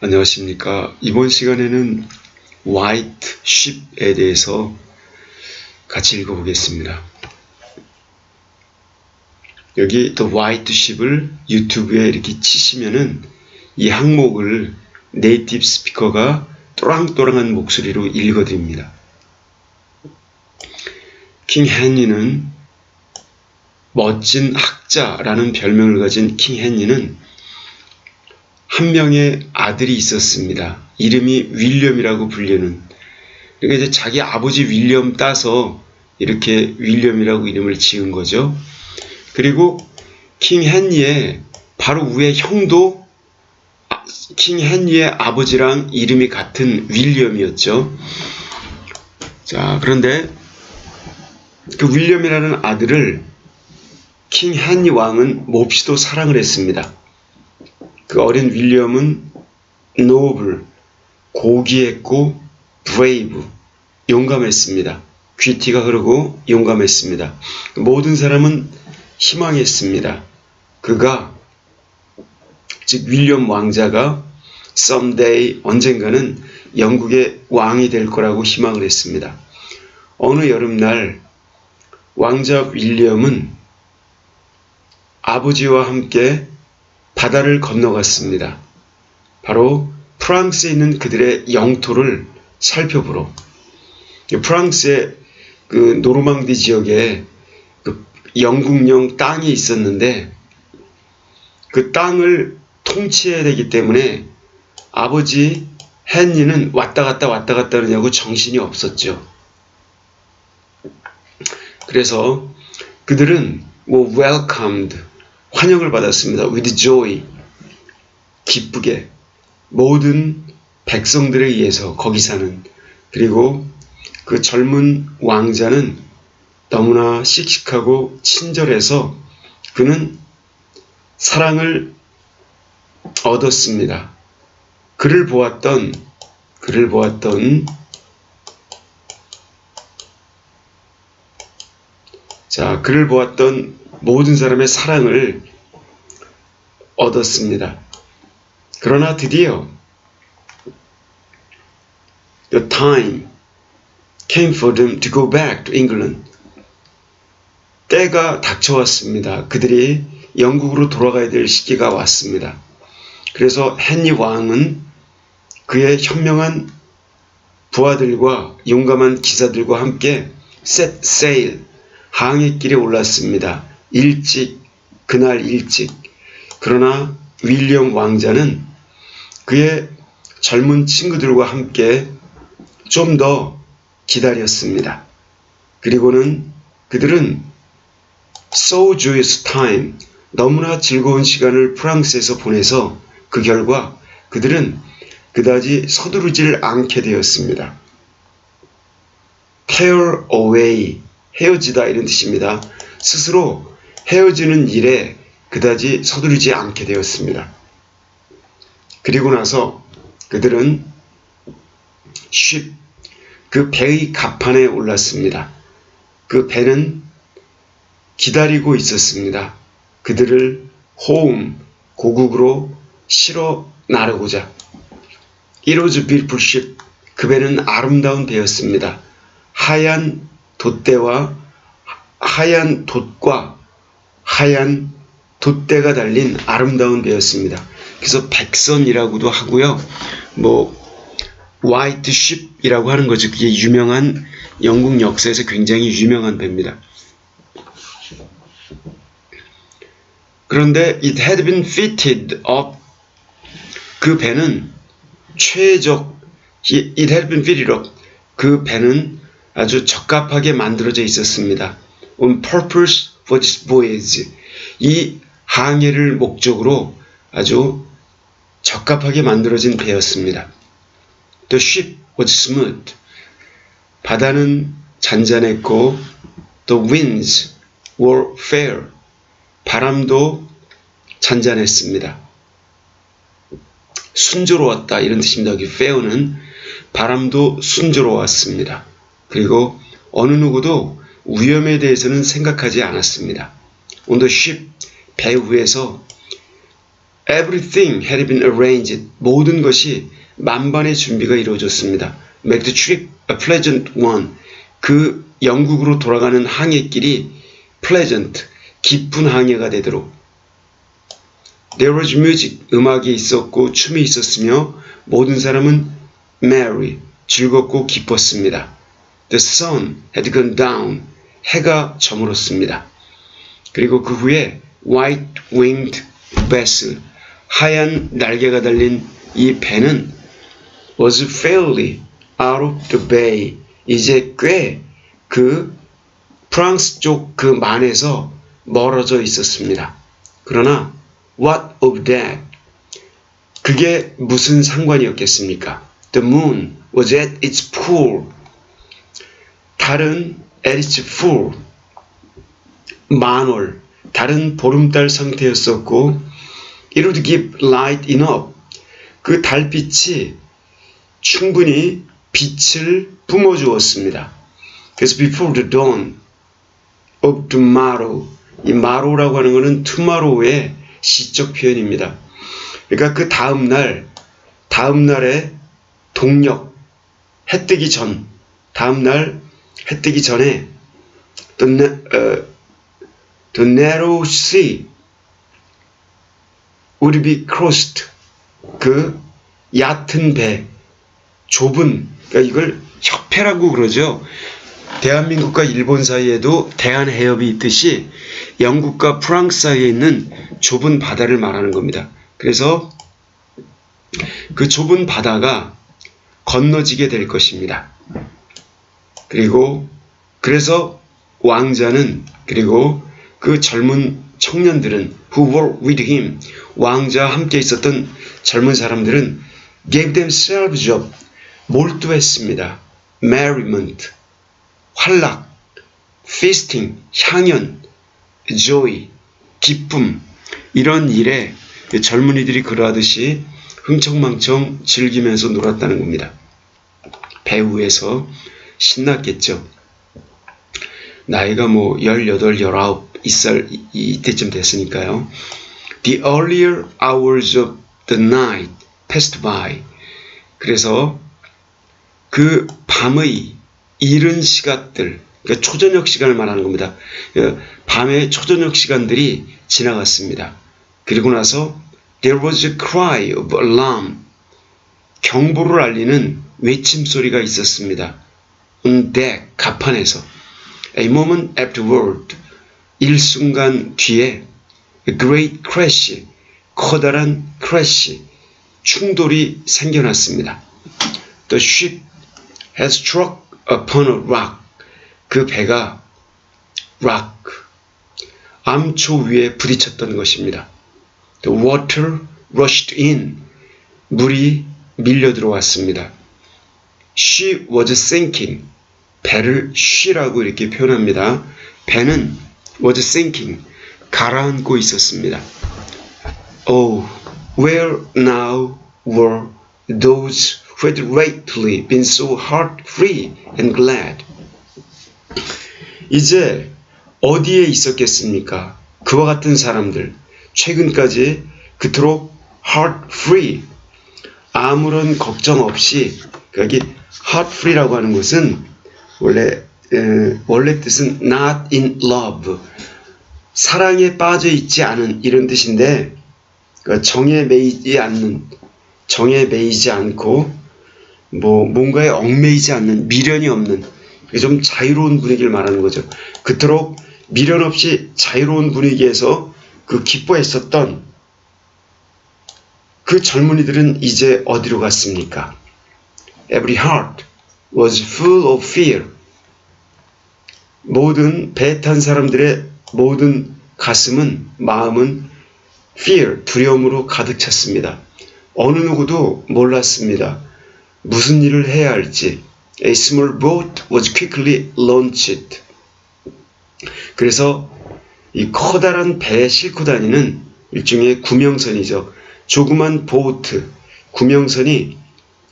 안녕하십니까. 이번 시간에는 White Ship에 대해서 같이 읽어보겠습니다. 여기 The White Ship을 유튜브에 이렇게 치시면은 이 항목을 네이티브 스피커가 또랑또랑한 목소리로 읽어드립니다. 킹 헨리는 멋진 학자라는 별명을 가진 킹 헨리는 한 명의 아들이 있었습니다. 이름이 윌리엄이라고 불리는. 그러니까 이제 자기 아버지 윌리엄 따서 이렇게 윌리엄이라고 이름을 지은 거죠. 그리고 킹 헨리의 바로 위에 형도 킹 헨리의 아버지랑 이름이 같은 윌리엄이었죠. 자, 그런데 그 윌리엄이라는 아들을 킹 헨리 왕은 몹시도 사랑을 했습니다. 그 어린 윌리엄은 노블, 고귀했고 브레이브, 용감했습니다. 귀티가 흐르고 용감했습니다. 모든 사람은 희망했습니다. 그가, 즉 윌리엄 왕자가 someday, 언젠가는 영국의 왕이 될 거라고 희망을 했습니다. 어느 여름날 왕자 윌리엄은 아버지와 함께 바다를 건너갔습니다. 바로 프랑스에 있는 그들의 영토를 살펴보러. 프랑스의 그 노르망디 지역에 그 영국령 땅이 있었는데 그 땅을 통치해야 되기 때문에 아버지 헨리는 왔다 갔다 하느냐고 정신이 없었죠. 그래서 그들은 welcomed, 환영을 받았습니다. with joy, 기쁘게 모든 백성들에 의해서 거기 사는. 그리고 그 젊은 왕자는 너무나 씩씩하고 친절해서 그는 사랑을 얻었습니다. 그를 보았던 모든 사람의 사랑을 얻었습니다. 그러나 드디어 the time came for them to go back to England. 때가 닥쳐왔습니다. 그들이 영국으로 돌아가야 될 시기가 왔습니다. 그래서 헨리 왕은 그의 현명한 부하들과 용감한 기사들과 함께 set sail, 항해길에 올랐습니다. 그날 일찍. 그러나 윌리엄 왕자는 그의 젊은 친구들과 함께 좀 더 기다렸습니다. 그리고는 그들은 so joyous time, 너무나 즐거운 시간을 프랑스에서 보내서 그 결과 그들은 그다지 서두르질 않게 되었습니다. tear away, 헤어지다 이런 뜻입니다. 스스로 헤어지는 일에 그다지 서두르지 않게 되었습니다. 그리고 나서 그들은 ship, 그 배의 갑판에 올랐습니다. 그 배는 기다리고 있었습니다. 그들을 home, 고국으로 실어 나르고자. It was a beautiful ship. 그 배는 아름다운 배였습니다. 하얀 돛과 하얀 돛대가 달린 아름다운 배였습니다. 그래서 백선이라고도 하고요. White Ship이라고 하는 거죠. 그게 유명한 영국 역사에서 굉장히 유명한 배입니다. 그런데 it had been fitted up. 그 배는 it had been fitted up. 그 배는 아주 적합하게 만들어져 있었습니다. On purpose for this voyage. 이 항해를 목적으로 아주 적합하게 만들어진 배였습니다. The ship was smooth. 바다는 잔잔했고 the winds were fair. 바람도 잔잔했습니다. 순조로웠다 이런 뜻입니다. 여기 fair는 바람도 순조로웠습니다. 그리고 어느 누구도 위험에 대해서는 생각하지 않았습니다. On the ship, 배 위에서 Everything had been arranged. 모든 것이 만반의 준비가 이루어졌습니다. Make the trip a pleasant one. 그 영국으로 돌아가는 항해길이 pleasant, 기쁜 항해가 되도록. There was music, 음악이 있었고 춤이 있었으며 모든 사람은 merry, 즐겁고 기뻤습니다. The sun had gone down. 해가 저물었습니다. 그리고 그 후에 white-winged vessel, 하얀 날개가 달린 이 배는 was fairly out of the bay. 이제 꽤 그 프랑스 쪽 그 만에서 멀어져 있었습니다. 그러나 what of that? 그게 무슨 상관이었겠습니까? The moon was at its full. 달은 at its full. 만월, 달은 보름달 상태였었고 it would give light enough. 그 달빛이 충분히 빛을 뿜어주었습니다. 그래서 before the dawn of tomorrow, 이 tomorrow라고 하는 것은 tomorrow의 시적 표현입니다. 그러니까 그 다음날의 동력, 해 뜨기 전, 다음날 해 뜨기 전에 the narrow sea would be crossed. 그 얕은 배, 좁은, 그러니까 이걸 협회라고 그러죠. 대한민국과 일본 사이에도 대한해협이 있듯이 영국과 프랑스 사이에 있는 좁은 바다를 말하는 겁니다. 그래서 그 좁은 바다가 건너지게 될 것입니다. 그래서 왕자는, 그리고 그 젊은 청년들은 who were with him, 왕자와 함께 있었던 젊은 사람들은 gave themselves up, 몰두했습니다. merriment, 활락, feasting, 향연, joy, 기쁨, 이런 일에 젊은이들이 그러하듯이 흥청망청 즐기면서 놀았다는 겁니다. 배 위에서 신났겠죠. 나이가 18, 19 이때쯤 됐으니까요. The earlier hours of the night passed by. 그래서 그 밤의 이른 시간들, 그러니까 초저녁 시간을 말하는 겁니다. 밤의 초저녁 시간들이 지나갔습니다. 그리고 나서 there was a cry of alarm. 경보를 알리는 외침소리가 있었습니다. On deck, 갑판에서. A moment afterward, 일순간 뒤에 a great crash, 커다란 crash, 충돌이 생겨났습니다. The ship had struck upon a rock. 그 배가 rock, 암초 위에 부딪혔던 것입니다. The water rushed in. 물이 밀려 들어왔습니다. She was sinking. 배를 she라고 이렇게 표현합니다. 배는 was sinking. 가라앉고 있었습니다. Oh, where now were those who had lately been so heart-free and glad? 이제 어디에 있었겠습니까? 그와 같은 사람들, 최근까지 그토록 heart-free, 아무런 걱정 없이, 여기 heart-free라고 하는 것은 원래 뜻은 not in love, 사랑에 빠져 있지 않은 이런 뜻인데, 정에 매이지 않고 뭔가에 얽매이지 않는, 미련이 없는, 좀 자유로운 분위기를 말하는 거죠. 그토록 미련 없이 자유로운 분위기에서 그 기뻐했었던 그 젊은이들은 이제 어디로 갔습니까? Every heart was full of fear. 모든 배 탄 사람들의 모든 마음은 fear, 두려움으로 가득 찼습니다. 어느 누구도 몰랐습니다. 무슨 일을 해야 할지. A small boat was quickly launched. 그래서 이 커다란 배에 싣고 다니는 일종의 구명선이죠. 조그만 보트, 구명선이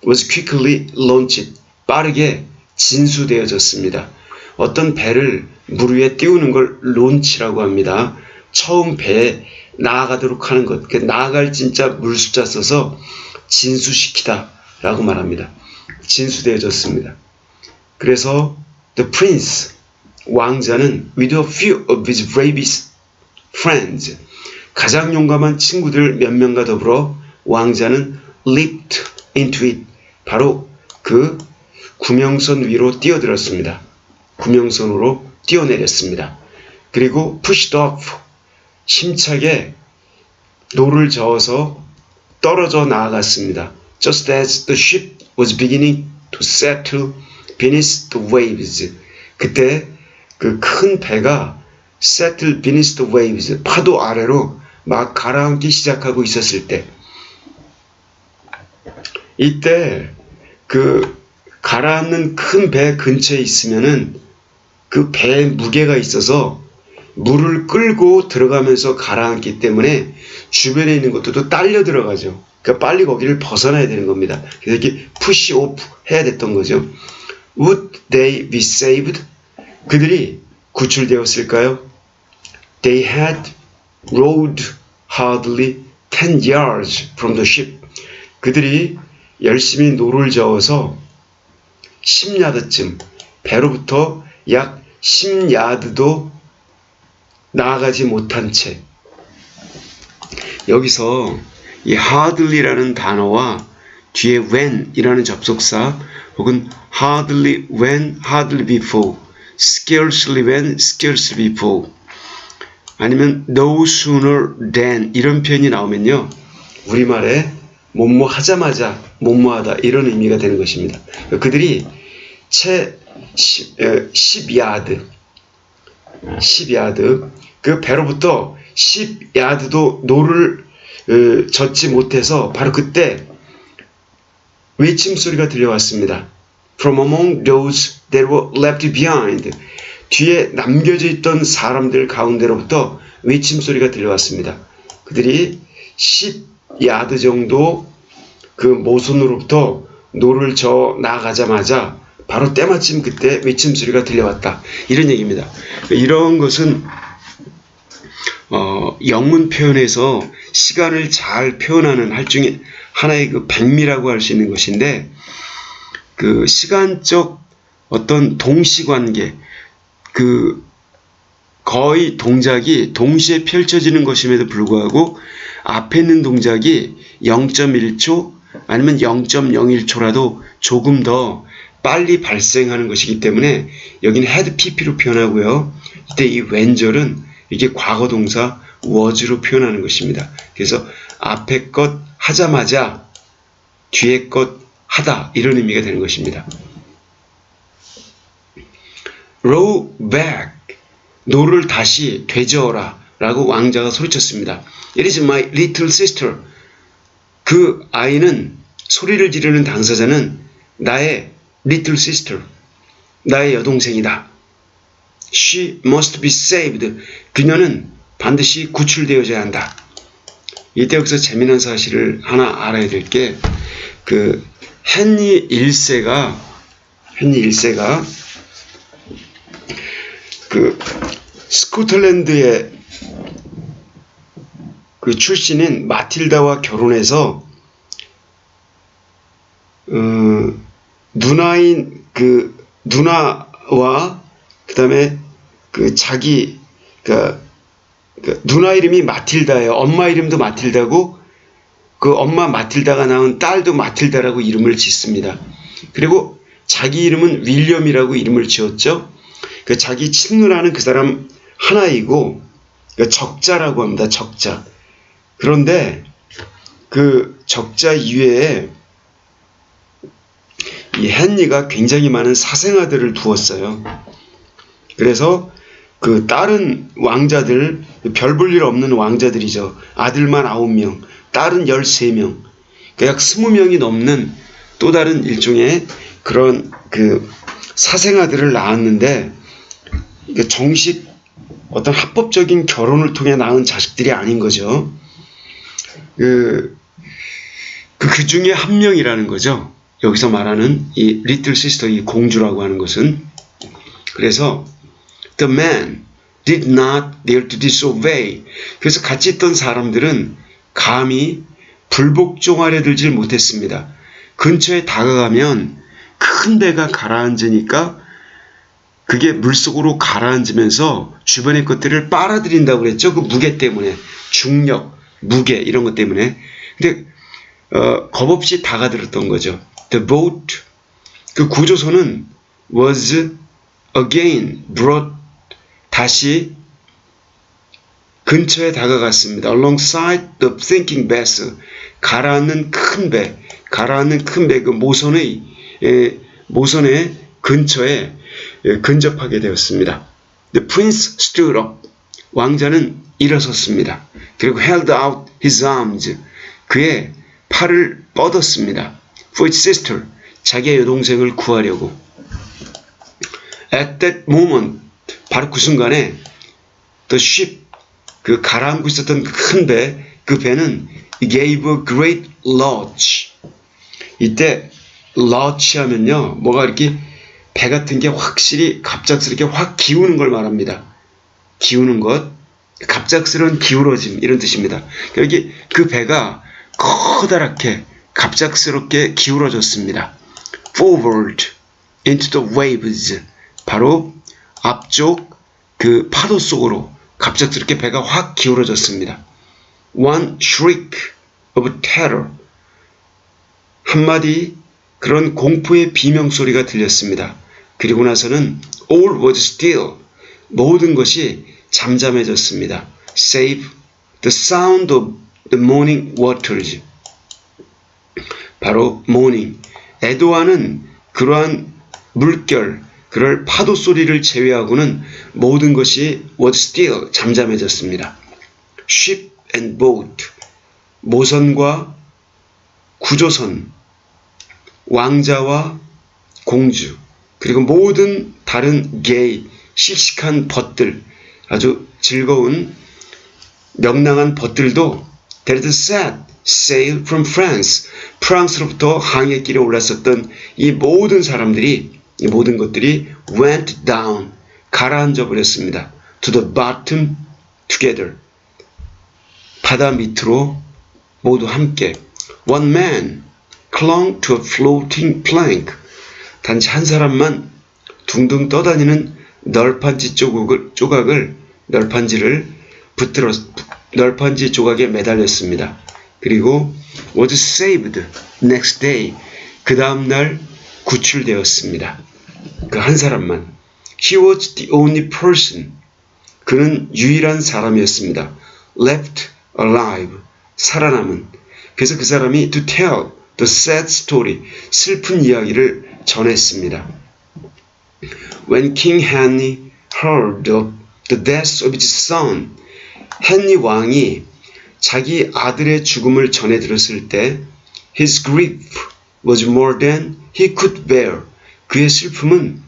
was quickly launched. 빠르게 진수되어졌습니다. 어떤 배를 물 위에 띄우는 걸 론치라고 합니다. 처음 배에 나아가도록 하는 것. 나아갈 진짜 물숫자 써서 진수시키다 라고 말합니다. 진수되어졌습니다. 그래서 the prince, 왕자는 with a few of his bravest friends, 가장 용감한 친구들 몇 명과 더불어 왕자는 leaped into it, 바로 그 구명선 위로 뛰어들었습니다. 구명선으로 뛰어내렸습니다. 그리고 pushed off, 힘차게 노를 저어서 떨어져 나아갔습니다. Just as the ship was beginning to settle beneath the waves, 그때 그 큰 배가 settle beneath the waves, 파도 아래로 막 가라앉기 시작하고 있었을 때, 이때 그 가라앉는 큰 배 근처에 있으면은 그 배에 무게가 있어서 물을 끌고 들어가면서 가라앉기 때문에 주변에 있는 것들도 딸려 들어가죠. 그러니까 빨리 거기를 벗어나야 되는 겁니다. 그래서 이렇게 push off 해야 됐던 거죠. Would they be saved? 그들이 구출되었을까요? They had rowed hardly 10 yards from the ship. 그들이 열심히 노를 저어서 10야드쯤, 배로부터 약 10야드도 나아가지 못한 채, 여기서 이 hardly라는 단어와 뒤에 when이라는 접속사, 혹은 hardly when, hardly before, scarcely when, scarcely before, 아니면 no sooner than 이런 표현이 나오면요, 우리말에 뭐뭐 하자마자 뭐뭐하다 이런 의미가 되는 것입니다. 그들이 채 10야드, 그 배로부터 10야드도 노를 젓지 못해서 바로 그때 외침소리가 들려왔습니다. From among those that were left behind, 뒤에 남겨져 있던 사람들 가운데로부터 외침소리가 들려왔습니다. 그들이 10야드 정도 그 모순으로부터 노를 저어 나가자마자 바로 때마침 그때 외침소리가 들려왔다, 이런 얘기입니다. 이런 것은 영문 표현에서 시간을 잘 표현하는 할 중에 하나의 그 백미라고 할 수 있는 것인데, 그 시간적 어떤 동시관계, 그 거의 동작이 동시에 펼쳐지는 것임에도 불구하고 앞에 있는 동작이 0.1초 아니면 0.01초라도 조금 더 빨리 발생하는 것이기 때문에 여기는 had pp로 표현하고요. 이때 이 when절은 이게 과거 동사 was로 표현하는 것입니다. 그래서 앞에 것 하자마자 뒤에 것 하다, 이런 의미가 되는 것입니다. row back, 노를 다시 되저어라 라고 왕자가 소리쳤습니다. It is my little sister. 그 아이는, 소리를 지르는 당사자는 나의 little sister, 나의 여동생이다. She must be saved. 그녀는 반드시 구출되어져야 한다. 이때 여기서 재미난 사실을 하나 알아야 될 게, 그 헨리 1세가 그 스코틀랜드의 그 출신인 마틸다와 결혼해서 누나인 그 누나와 그다음에 그 자기 그 누나 이름이 마틸다예요. 엄마 이름도 마틸다고, 그 엄마 마틸다가 낳은 딸도 마틸다라고 이름을 짓습니다. 그리고 자기 이름은 윌리엄이라고 이름을 지었죠. 그 자기 친누나는 그 사람 하나이고, 그 적자라고 합니다. 적자. 그런데 그 적자 이외에 이 헨리가 굉장히 많은 사생아들을 두었어요. 그래서 그 다른 왕자들, 별 볼 일 없는 왕자들이죠. 아들만 9명, 딸은 13명, 그러니까 약 20명이 넘는 또 다른 일종의 그런 그 사생아들을 낳았는데, 정식 어떤 합법적인 결혼을 통해 낳은 자식들이 아닌 거죠. 그 중에 한 명이라는 거죠. 여기서 말하는 이 리틀 시스터, 이 공주라고 하는 것은. 그래서 the man, did not dare to disobey. 그래서 같이 있던 사람들은 감히 불복종하려 들질 못했습니다. 근처에 다가가면 큰 배가 가라앉으니까 그게 물속으로 가라앉으면서 주변의 것들을 빨아들인다고 그랬죠. 그 무게 때문에. 중력, 무게 이런 것 때문에. 근데 겁없이 다가들었던 거죠. The boat, 그 구조선은 was again brought, 다시 근처에 다가갔습니다. Alongside the sinking vessel, 가라앉는 큰 배, 그 모선의 근처에 근접하게 되었습니다. The prince stood up, 왕자는 일어섰습니다. 그리고 held out his arms, 그의 팔을 뻗었습니다. For his sister, 자기의 여동생을 구하려고. At that moment, 바로 그 순간에 the ship, 그 가라앉고 있었던 큰 배, 그 배는 gave a great lurch. 이때 lurch 하면요, 뭐가 이렇게 배 같은 게 확실히 갑작스럽게 확 기우는 걸 말합니다. 기우는 것, 갑작스러운 기울어짐 이런 뜻입니다. 여기 그 배가 커다랗게 갑작스럽게 기울어졌습니다. Forward into the waves, 바로 앞쪽 그 파도 속으로 갑작스럽게 배가 확 기울어졌습니다. One shriek of terror, 한마디 그런 공포의 비명소리가 들렸습니다. 그리고 나서는 all was still, 모든 것이 잠잠해졌습니다. Save the sound of the morning waters, 바로 morning, 애도하는 그러한 물결, 그럴 파도 소리를 제외하고는 모든 것이 was still, 잠잠해졌습니다. Ship and boat, 모선과 구조선, 왕자와 공주, 그리고 모든 다른 gay, 씩씩한 벗들, 아주 즐거운 명랑한 벗들도 that set sail from France, 프랑스로부터 항해길에 올랐었던 이 모든 사람들이, 이 모든 것들이 went down, 가라앉아 버렸습니다. to the bottom together, 바다 밑으로 모두 함께. One man clung to a floating plank, 단지 한 사람만 둥둥 떠다니는 널판지 널판지를 붙들어 널판지 조각에 매달렸습니다. 그리고 was saved next day, 그 다음날 구출되었습니다. 그 한 사람만. He was the only person, 그는 유일한 사람이었습니다. left alive, 살아남은. 그래서 그 사람이 to tell the sad story, 슬픈 이야기를 전했습니다. When King Henry heard of the death of his son, 헨리 왕이 자기 아들의 죽음을 전해 들었을 때 his grief was more than he could bear, 그의 슬픔은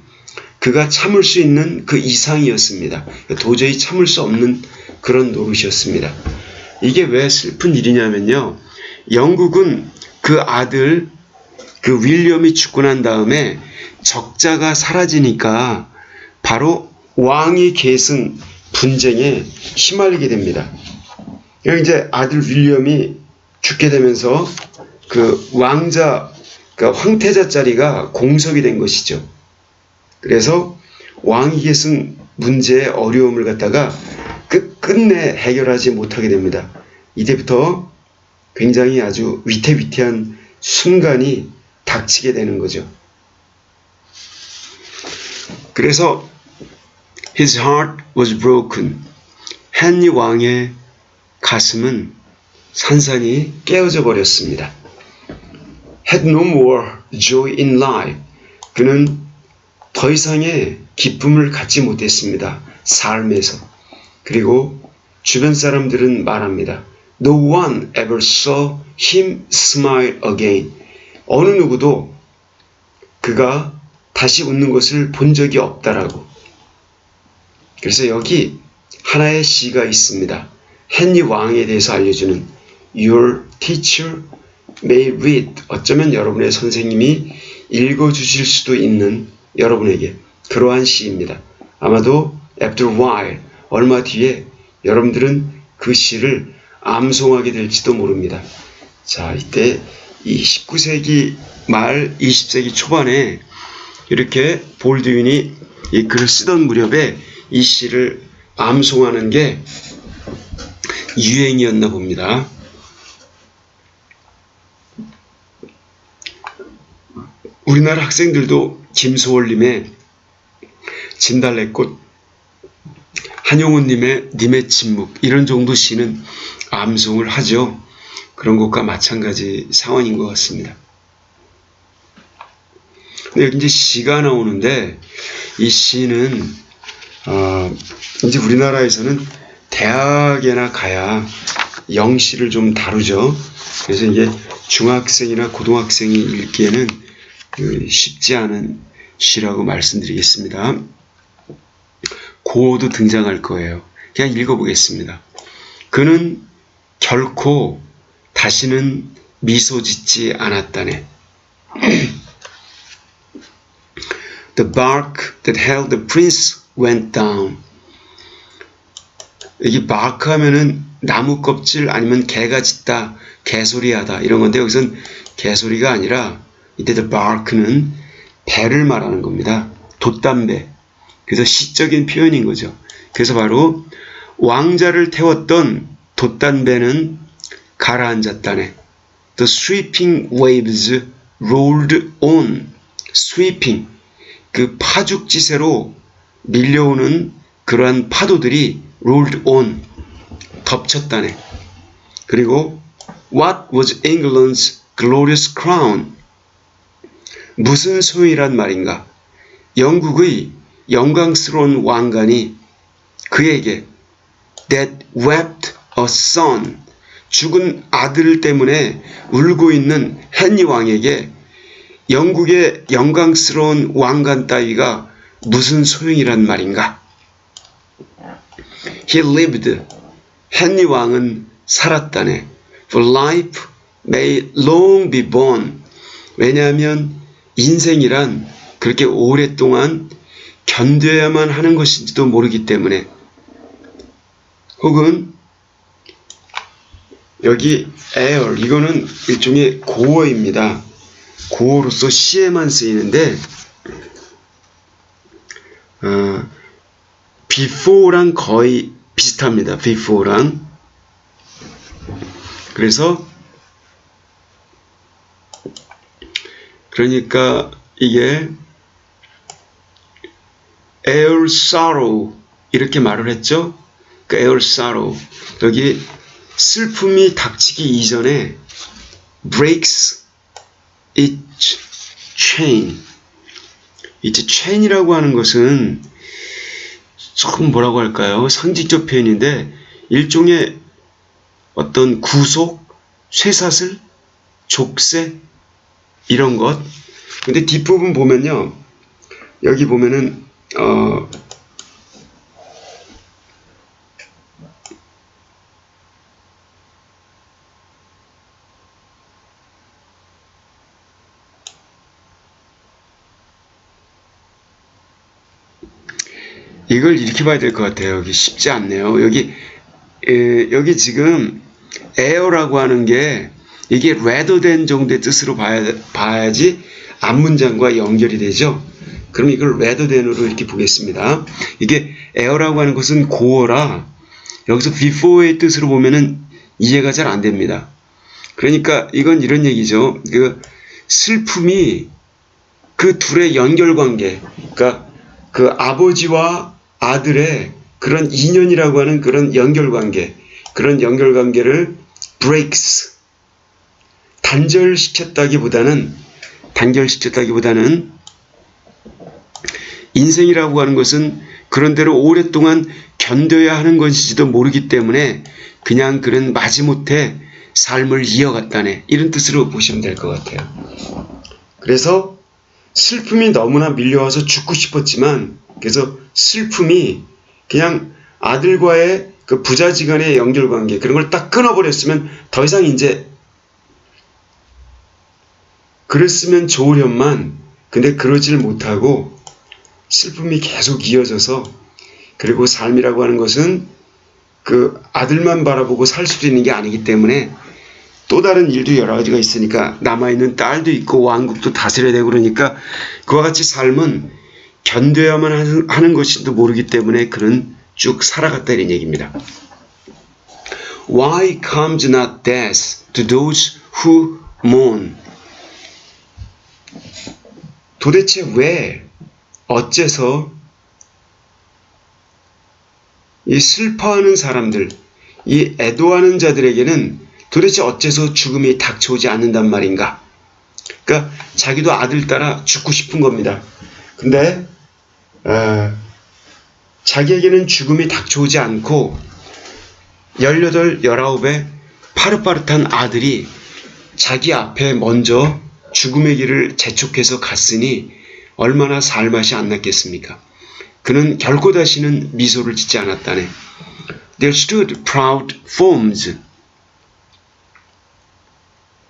그가 참을 수 있는 그 이상이었습니다. 도저히 참을 수 없는 그런 노릇이었습니다. 이게 왜 슬픈 일이냐면요, 영국은 그 아들 그 윌리엄이 죽고 난 다음에 적자가 사라지니까 바로 왕위 계승 분쟁에 휘말리게 됩니다. 여기 이제 아들 윌리엄이 죽게 되면서 그 왕자, 그러니까 황태자 자리가 공석이 된 것이죠. 그래서 왕위 계승 문제의 어려움을 갖다가 끝내 해결하지 못하게 됩니다. 이때부터 굉장히 아주 위태위태한 순간이 닥치게 되는 거죠. 그래서 his heart was broken, 헨리 왕의 가슴은 산산이 깨어져 버렸습니다. had no more joy in life, 그는 더 이상의 기쁨을 갖지 못했습니다. 삶에서. 그리고 주변 사람들은 말합니다. No one ever saw him smile again. 어느 누구도 그가 다시 웃는 것을 본 적이 없다라고. 그래서 여기 하나의 시가 있습니다. 헨리 왕에 대해서 알려주는 Your teacher may read. 어쩌면 여러분의 선생님이 읽어주실 수도 있는 여러분에게 그러한 시입니다. 아마도 after a while, 얼마 뒤에 여러분들은 그 시를 암송하게 될지도 모릅니다. 자, 이때 이 19세기 말 20세기 초반에 이렇게 볼드윈이 이 글을 쓰던 무렵에 이 시를 암송하는 게 유행이었나 봅니다. 우리나라 학생들도 김소월님의 진달래꽃, 한용운님의 님의 침묵 이런 정도 시는 암송을 하죠. 그런 것과 마찬가지 상황인 것 같습니다. 근데 여기 이제 시가 나오는데 이 시는 이제 우리나라에서는 대학에나 가야 영시를 좀 다루죠. 그래서 이게 중학생이나 고등학생이 읽기에는 쉽지 않은 시라고 말씀드리겠습니다. 고어도 등장할 거예요. 그냥 읽어보겠습니다. 그는 결코 다시는 미소 짓지 않았다네. The bark that held the prince went down. 여기 bark 하면은 나무 껍질 아니면 개가 짖다, 개소리하다 이런 건데 여기서는 개소리가 아니라 이때 the bark는 배를 말하는 겁니다. 돛담배. 그래서 시적인 표현인 거죠. 그래서 바로 왕자를 태웠던 돛담배는 가라앉았다네. The sweeping waves rolled on. sweeping. 그 파죽지세로 밀려오는 그러한 파도들이 rolled on. 덮쳤다네. 그리고 What was England's glorious crown? 무슨 소유란 말인가? 영국의 영광스러운 왕관이 그에게 that wept a son, 죽은 아들 때문에 울고 있는 헨리 왕에게 영국의 영광스러운 왕관 따위가 무슨 소용이란 말인가? He lived. 헨리 왕은 살았다네. For life may long be born. 왜냐하면 인생이란 그렇게 오랫동안 견뎌야만 하는 것인지도 모르기 때문에. 혹은 여기 air, 이거는 일종의 고어입니다. 고어로서 시에만 쓰이는데 before랑 거의 비슷합니다. before랑. 그래서 그러니까 이게 air sorrow 이렇게 말을 했죠. 그 air sorrow 여기 슬픔이 닥치기 이전에 breaks its chain. its chain이라고 하는 것은 조금 뭐라고 할까요? 상징적 표현인데 일종의 어떤 구속, 쇠사슬, 족쇄 이런 것. 근데 뒷부분 보면요. 여기 보면은 이걸 이렇게 봐야 될 것 같아요. 여기 쉽지 않네요. 여기 지금 air라고 하는 게 이게 rather than 정도의 뜻으로 봐야지 앞문장과 연결이 되죠. 그럼 이걸 rather than으로 이렇게 보겠습니다. 이게 air라고 하는 것은 고어라 여기서 before의 뜻으로 보면은 이해가 잘 안 됩니다. 그러니까 이건 이런 얘기죠. 그 슬픔이 그 둘의 연결관계, 그러니까 그 아버지와 아들의 그런 인연이라고 하는 그런 연결관계, 그런 연결관계를 breaks, 단절시켰다기보다는 인생이라고 하는 것은 그런대로 오랫동안 견뎌야 하는 것인지도 모르기 때문에 그냥 그는 마지못해 삶을 이어갔다네. 이런 뜻으로 보시면 될 것 같아요. 그래서 슬픔이 너무나 밀려와서 죽고 싶었지만 그래서 슬픔이 그냥 아들과의 그 부자지간의 연결관계 그런 걸 딱 끊어버렸으면 더 이상 이제 그랬으면 좋으련만 근데 그러질 못하고 슬픔이 계속 이어져서 그리고 삶이라고 하는 것은 그 아들만 바라보고 살 수도 있는 게 아니기 때문에 또 다른 일도 여러 가지가 있으니까 남아있는 딸도 있고 왕국도 다스려야 되고 그러니까 그와 같이 삶은 견뎌야만 하는 것인지도 모르기 때문에 그는 쭉 살아갔다 이런 얘기입니다. Why comes not death to those who mourn? 도대체 왜 어째서 이 슬퍼하는 사람들, 이 애도하는 자들에게는 도대체 어째서 죽음이 닥쳐오지 않는단 말인가? 그러니까 자기도 아들 따라 죽고 싶은 겁니다. 근데 자기에게는 죽음이 닥쳐오지 않고 18, 19의 파릇파릇한 아들이 자기 앞에 먼저 죽음의 길을 재촉해서 갔으니 얼마나 살맛이 안 났겠습니까? 그는 결코 다시는 미소를 짓지 않았다네. There stood proud forms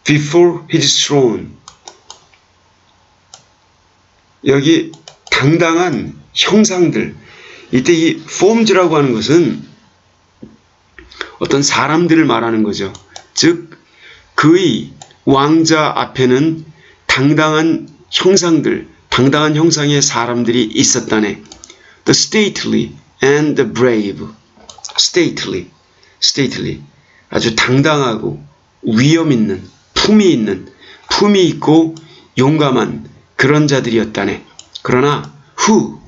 before his throne. 여기 당당한 형상들. 이때 이 forms라고 하는 것은 어떤 사람들을 말하는 거죠. 즉 그의 왕자 앞에는 당당한 형상들, 당당한 형상의 사람들이 있었다네. The stately and the brave. stately. 아주 당당하고 위엄 있는, 품이 있고 용감한 그런 자들이었다네. 그러나 who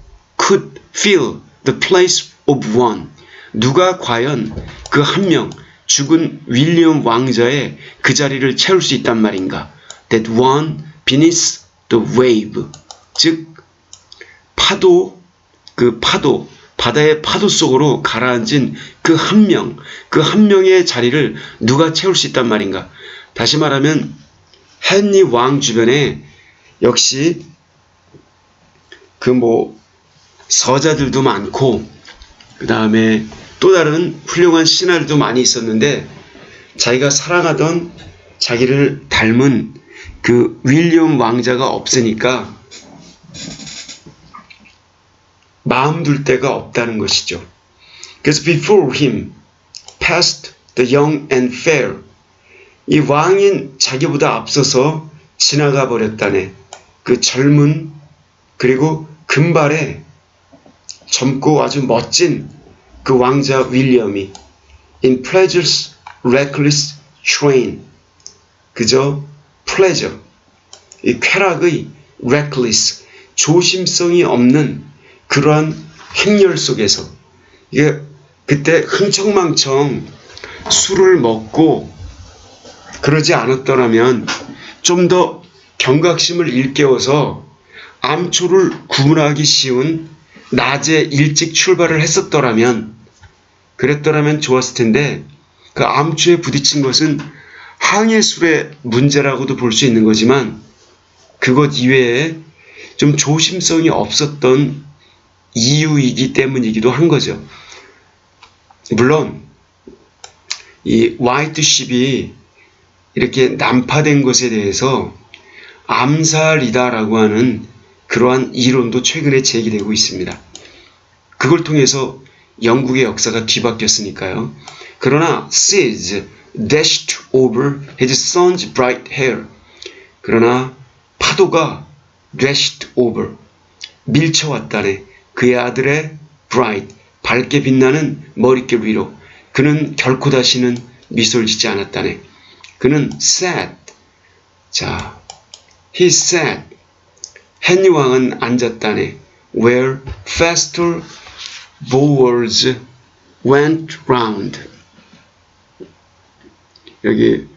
could fill the place of one? 누가 과연 그 한 명, 죽은 윌리엄 왕자의 그 자리를 채울 수 있단 말인가? That one beneath the wave. 즉 파도, 바다의 파도 속으로 가라앉은 그 한 명의 자리를 누가 채울 수 있단 말인가? 다시 말하면 헨리 왕 주변에 역시 서자들도 많고 그 다음에 또 다른 훌륭한 신하들도 많이 있었는데 자기가 사랑하던 자기를 닮은 그 윌리엄 왕자가 없으니까 마음 둘 데가 없다는 것이죠. 그래서 before him passed the young and fair. 이 왕인 자기보다 앞서서 지나가 버렸다네. 그 젊은 그리고 금발에 젊고 아주 멋진 그 왕자 윌리엄이 in pleasure's reckless train. 그저 pleasure, 이 쾌락의 reckless, 조심성이 없는 그러한 행렬 속에서 이게 그때 흥청망청 술을 먹고 그러지 않았더라면 좀 더 경각심을 일깨워서 암초를 구분하기 쉬운 낮에 일찍 출발을 했었더라면 그랬더라면 좋았을 텐데 그 암초에 부딪힌 것은 항해술의 문제라고도 볼 수 있는 거지만 그것 이외에 좀 조심성이 없었던 이유이기 때문이기도 한 거죠. 물론 이 화이트십이 이렇게 난파된 것에 대해서 암살이다라고 하는 그러한 이론도 최근에 제기되고 있습니다. 그걸 통해서 영국의 역사가 뒤바뀌었으니까요. 그러나 seas dashed over his son's bright hair. 그러나 파도가 dashed over, 밀쳐왔다네. 그의 아들의 bright, 밝게 빛나는 머릿결 위로. 그는 결코 다시는 미소를 짓지 않았다네. 그는 sat. 자, he sat. 헨리 왕은 앉았다네. Where festal bowls went round. 여기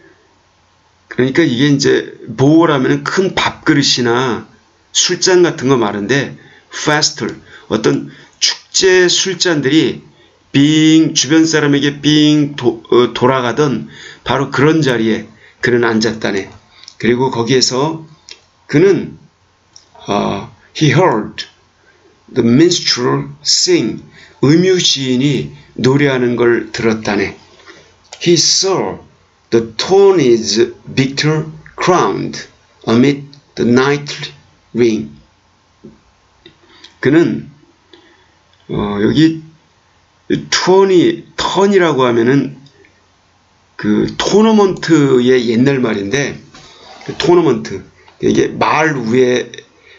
그러니까 이게 이제 bowl하면 큰 밥그릇이나 술잔 같은 거 말인데 festal 어떤 축제 술잔들이 빙 주변 사람에게 빙 돌아가던 바로 그런 자리에 그는 앉았다네. 그리고 거기에서 그는 he heard the minstrel sing. 음유시인이 노래하는 걸 들었다네. He saw the Tony's victor crowned amid the nightly ring. 그는 여기 턴이라고 하면은 그 토너먼트의 옛날 말인데, 그 토너먼트, 이게 말 위에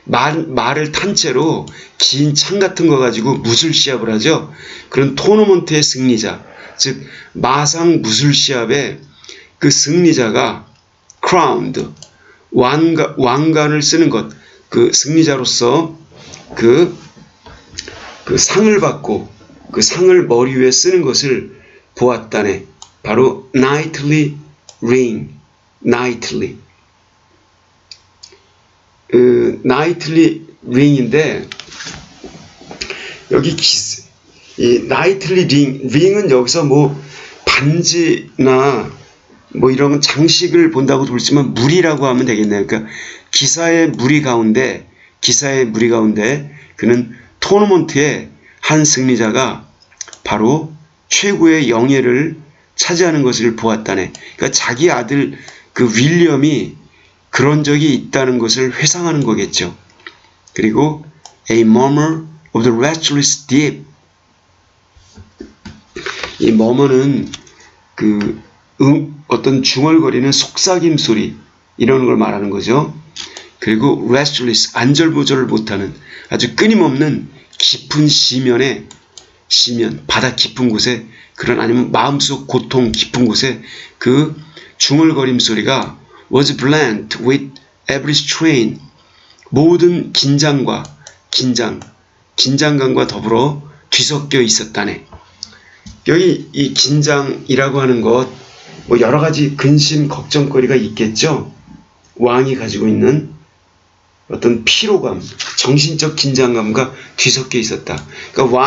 말을 탄 채로 긴 창 같은 거 가지고 무술 시합을 하죠. 그런 토너먼트의 승리자, 즉 마상 무술 시합의 그 승리자가 crowned, 왕관을 쓰는 것, 그 승리자로서 그 상을 받고 그 상을 머리 위에 쓰는 것을 보았다네. 바로 knightly ring, knightly ring인데, 여기 이 knightly ring은 여기서 뭐 반지나 뭐 이런 장식을 본다고 볼지만 무리라고 하면 되겠네요. 그러니까 기사의 무리 가운데 그는 토너먼트의 한 승리자가 바로 최고의 영예를 차지하는 것을 보았다네. 그러니까 자기 아들 그 윌리엄이 그런 적이 있다는 것을 회상하는 거겠죠. 그리고 a murmur of the restless deep. 이 murmur는 그 어떤 중얼거리는 속삭임 소리, 이런 걸 말하는 거죠. 그리고 restless, 안절부절을 못하는 아주 끊임없는 깊은 시면, 바다 깊은 곳에, 그런 아니면 마음속 고통 깊은 곳에 그 중얼거림 소리가 was blent with every strain, 모든 긴장감과 더불어 뒤섞여 있었다네. 여기 이 긴장이라고 하는 것, 뭐 여러 가지 근심, 걱정거리가 있겠죠. 왕이 가지고 있는 어떤 피로감, 정신적 긴장감과 뒤섞여 있었다. 그러니까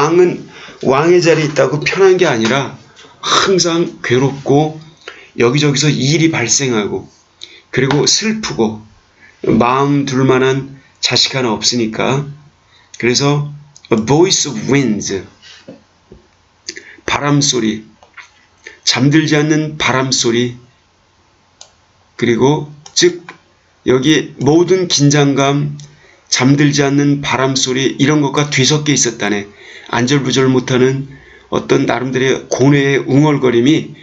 왕의 자리에 있다고 편한 게 아니라 항상 괴롭고 여기저기서 일이 발생하고, 그리고 슬프고, 마음 둘 만한 자식 하나 없으니까. 그래서 a voice of winds, 바람소리, 잠들지 않는 바람소리, 그리고 즉 여기 모든 긴장감, 잠들지 않는 바람소리, 이런 것과 뒤섞여 있었다네. 안절부절 못하는 어떤 나름대로의 고뇌의 웅얼거림이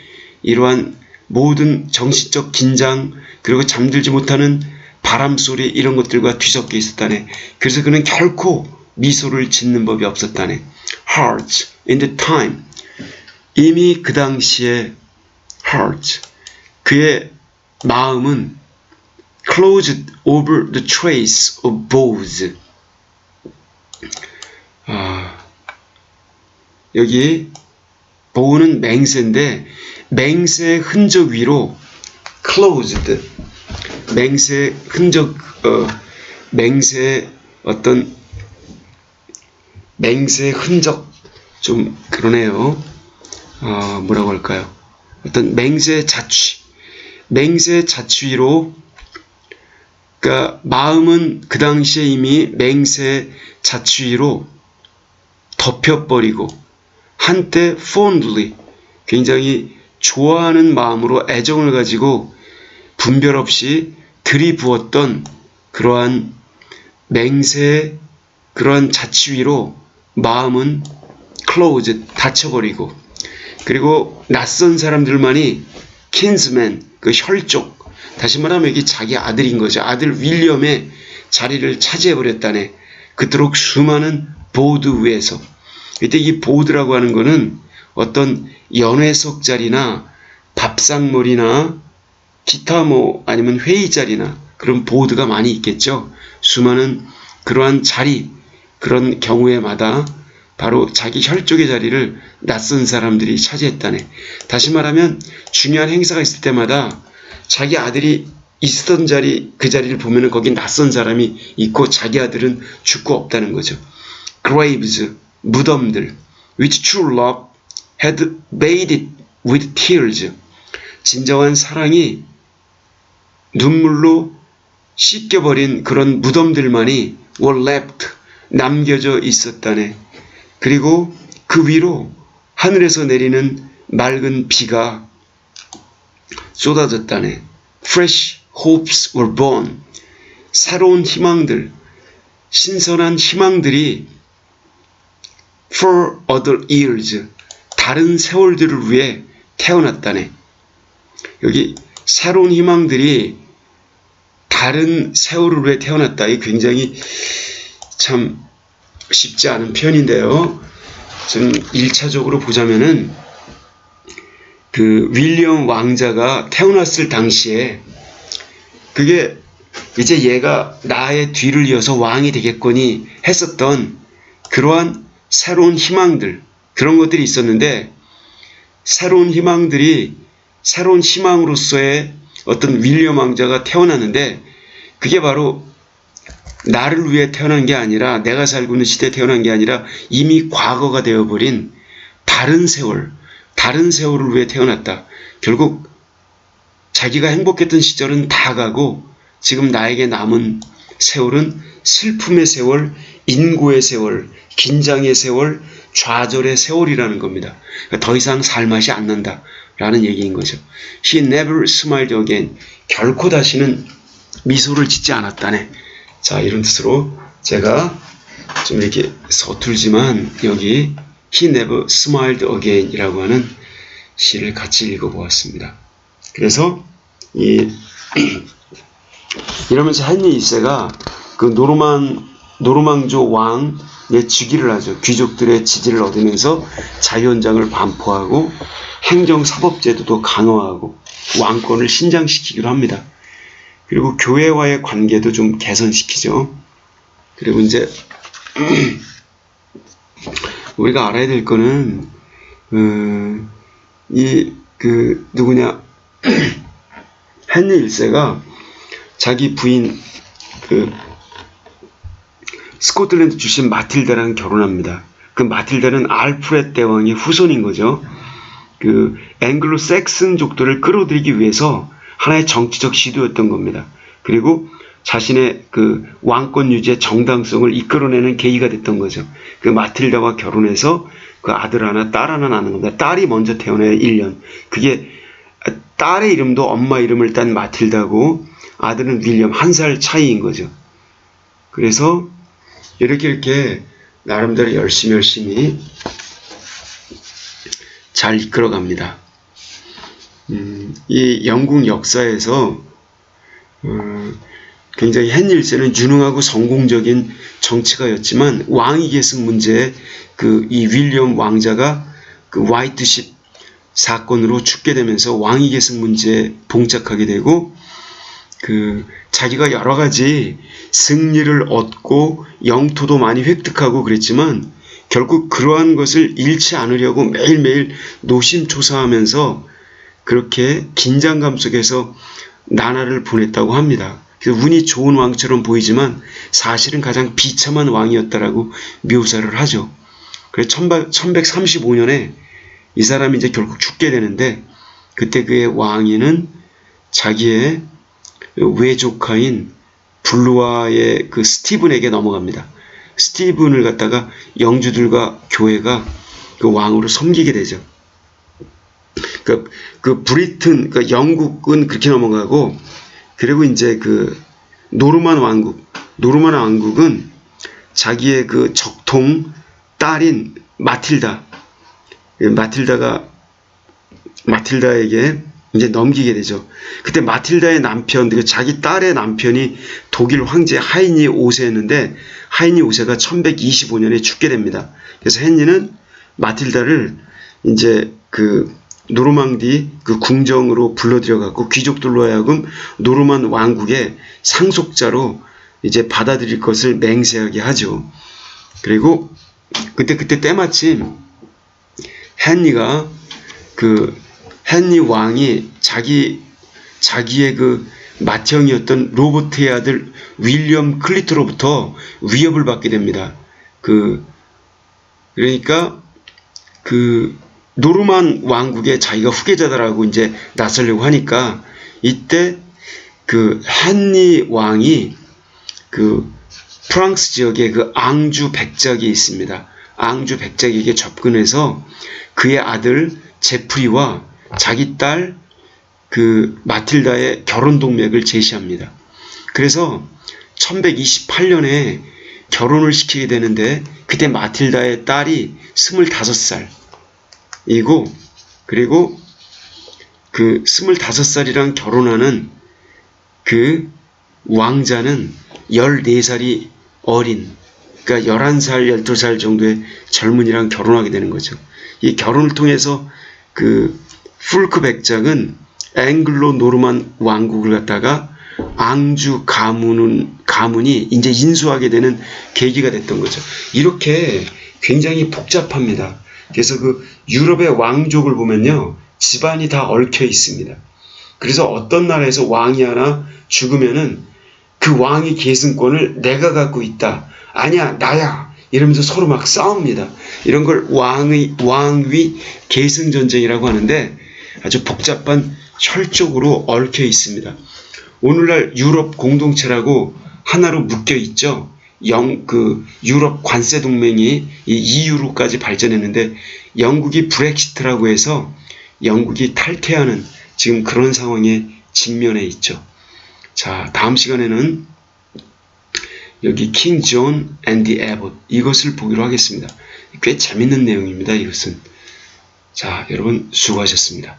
이러한 모든 정신적 긴장, 그리고 잠들지 못하는 바람소리, 이런 것들과 뒤섞여 있었다네. 그래서 그는 결코 미소를 짓는 법이 없었다네. Heart in the time, 이미 그 당시에 heart, 그의 마음은 closed over the trace of bows. 여기 bow는 맹세인데, 맹세의 흔적 위로 closed, 맹세의 흔적, 맹세의 어떤 맹세의 흔적, 좀 그러네요. 뭐라고 할까요? 어떤 맹세의 자취로, 그러니까 마음은 그 당시에 이미 맹세의 자취로 덮여버리고, 한때 fondly, 굉장히 좋아하는 마음으로 애정을 가지고 분별 없이 들이부었던 그러한 맹세의 그러한 자취위로 마음은 closed, 닫혀버리고, 그리고 낯선 사람들만이 kinsman, 그 혈족, 다시 말하면 여기 자기 아들인 거죠. 아들 윌리엄의 자리를 차지해버렸다네. 그토록 수많은 보드 위에서. 이때 이 보드라고 하는 거는 어떤 연회석 자리나 밥상머리나 기타 뭐 아니면 회의 자리나 그런 보드가 많이 있겠죠. 수많은 그러한 자리, 그런 경우에마다 바로 자기 혈족의 자리를 낯선 사람들이 차지했다네. 다시 말하면 중요한 행사가 있을 때마다 자기 아들이 있었던 자리, 그 자리를 보면은 거기 낯선 사람이 있고 자기 아들은 죽고 없다는 거죠. Graves, 무덤들, which true love had bathed with tears, 진정한 사랑이 눈물로 씻겨버린 그런 무덤들만이 were left, 남겨져 있었다네. 그리고 그 위로 하늘에서 내리는 맑은 비가 쏟아졌다네. Fresh hopes were born, 새로운 희망들, 신선한 희망들이 for other years, 다른 세월들을 위해 태어났다네. 여기 새로운 희망들이 다른 세월을 위해 태어났다. 이 굉장히 참 쉽지 않은 표현인데요. 좀 1차적으로 보자면은 그 윌리엄 왕자가 태어났을 당시에 그게 이제 얘가 나의 뒤를 이어서 왕이 되겠거니 했었던 그러한 새로운 희망들, 그런 것들이 있었는데, 새로운 희망들이 새로운 희망으로서의 어떤 윌리엄 왕자가 태어났는데, 그게 바로 나를 위해 태어난 게 아니라, 내가 살고 있는 시대에 태어난 게 아니라 이미 과거가 되어버린 다른 세월, 다른 세월을 위해 태어났다. 결국 자기가 행복했던 시절은 다 가고 지금 나에게 남은 세월은 슬픔의 세월, 인고의 세월, 긴장의 세월, 좌절의 세월이라는 겁니다. 그러니까 더 이상 살맛이 안 난다라는 얘기인 거죠. He never smiled again. 결코 다시는 미소를 짓지 않았다네. 자, 이런 뜻으로 제가 좀 이렇게 서툴지만 여기 He never smiled again 이라고 하는 시를 같이 읽어보았습니다. 그래서 이러면서 헨리 1세가 그 노르망조 왕의 즉위를 하죠. 귀족들의 지지를 얻으면서 자유헌장을 반포하고 행정사법제도도 강화하고 왕권을 신장시키기로 합니다. 그리고 교회와의 관계도 좀 개선시키죠. 그리고 이제 우리가 알아야 될 거는 누구냐 헨리 1세가 자기 부인 스코틀랜드 출신 마틸다랑 결혼합니다. 그 마틸다는 알프렛 대왕의 후손인 거죠. 그 앵글로 섹슨족들을 끌어들이기 위해서 하나의 정치적 시도였던 겁니다. 그리고 자신의 그 왕권 유지의 정당성을 이끌어내는 계기가 됐던 거죠. 그 마틸다와 결혼해서 그 아들 하나, 딸 하나 낳는 겁니다. 딸이 먼저 태어나요, 1년. 그게 딸의 이름도 엄마 이름을 딴 마틸다고 아들은 윌리엄, 1살 차이인 거죠. 그래서 이렇게 나름대로 열심히 잘 이끌어갑니다. 이 영국 역사에서 굉장히 헨리 1세는 유능하고 성공적인 정치가였지만 왕위 계승 문제에 이 윌리엄 왕자가 그 화이트십 사건으로 죽게 되면서 왕위 계승 문제에 봉착하게 되고 자기가 여러 가지 승리를 얻고 영토도 많이 획득하고 그랬지만 결국 그러한 것을 잃지 않으려고 매일매일 노심초사하면서 그렇게 긴장감 속에서 나날을 보냈다고 합니다. 그래서 운이 좋은 왕처럼 보이지만 사실은 가장 비참한 왕이었다라고 묘사를 하죠. 그래서 1135년에 이 사람이 이제 결국 죽게 되는데 그때 그의 왕위는 자기의 외조카인 블루아의 그 스티븐에게 넘어갑니다. 스티븐을 갖다가 영주들과 교회가 그 왕으로 섬기게 되죠. 그 브리튼, 그 영국은 그렇게 넘어가고, 그리고 이제 그 노르만 왕국은 자기의 그 적통 딸인 마틸다에게 이제 넘기게 되죠. 그때 마틸다의 남편, 자기 딸의 남편이 독일 황제 하이니 5세였는데 하이니 5세가 1125년에 죽게 됩니다. 그래서 헨리는 마틸다를 이제 그 노르망디 그 궁정으로 불러들여갖고 귀족들로 하여금 노르만 왕국의 상속자로 이제 받아들일 것을 맹세하게 하죠. 그리고 그때 때마침 헨리 왕이 자기의 그 맏형이었던 로버트의 아들 윌리엄 클리트로부터 위협을 받게 됩니다. 그러니까 노르만 왕국의 자기가 후계자다라고 이제 나서려고 하니까 이때 헨리 왕이 프랑스 지역에 앙주 백작이 있습니다. 앙주 백작에게 접근해서 그의 아들 제프리와 자기 딸 마틸다의 결혼 동맥을 제시합니다. 그래서 1128년에 결혼을 시키게 되는데 그때 마틸다의 딸이 25살. 이고, 그리고 그 25살이랑 결혼하는 그 왕자는 14살이 어린, 그러니까 11살, 12살 정도의 젊은이랑 결혼하게 되는 거죠. 이 결혼을 통해서 그 풀크 백작은 앵글로 노르만 왕국을 갖다가 앙주 가문이 이제 인수하게 되는 계기가 됐던 거죠. 이렇게 굉장히 복잡합니다. 그래서 그 유럽의 왕족을 보면요, 집안이 다 얽혀 있습니다. 그래서 어떤 나라에서 왕이 하나 죽으면은 그 왕의 계승권을 내가 갖고 있다. 아니야, 나야. 이러면서 서로 막 싸웁니다. 이런 걸 왕위 계승 전쟁이라고 하는데 아주 복잡한 혈족으로 얽혀 있습니다. 오늘날 유럽 공동체라고 하나로 묶여 있죠. 유럽 관세 동맹이 이 EU로까지 발전했는데 영국이 브렉시트라고 해서 영국이 탈퇴하는 지금 그런 상황에 직면해 있죠. 자, 다음 시간에는 여기 킹 존 앤 디 에봇 이것을 보기로 하겠습니다. 꽤 재밌는 내용입니다. 이것은. 자, 여러분 수고하셨습니다.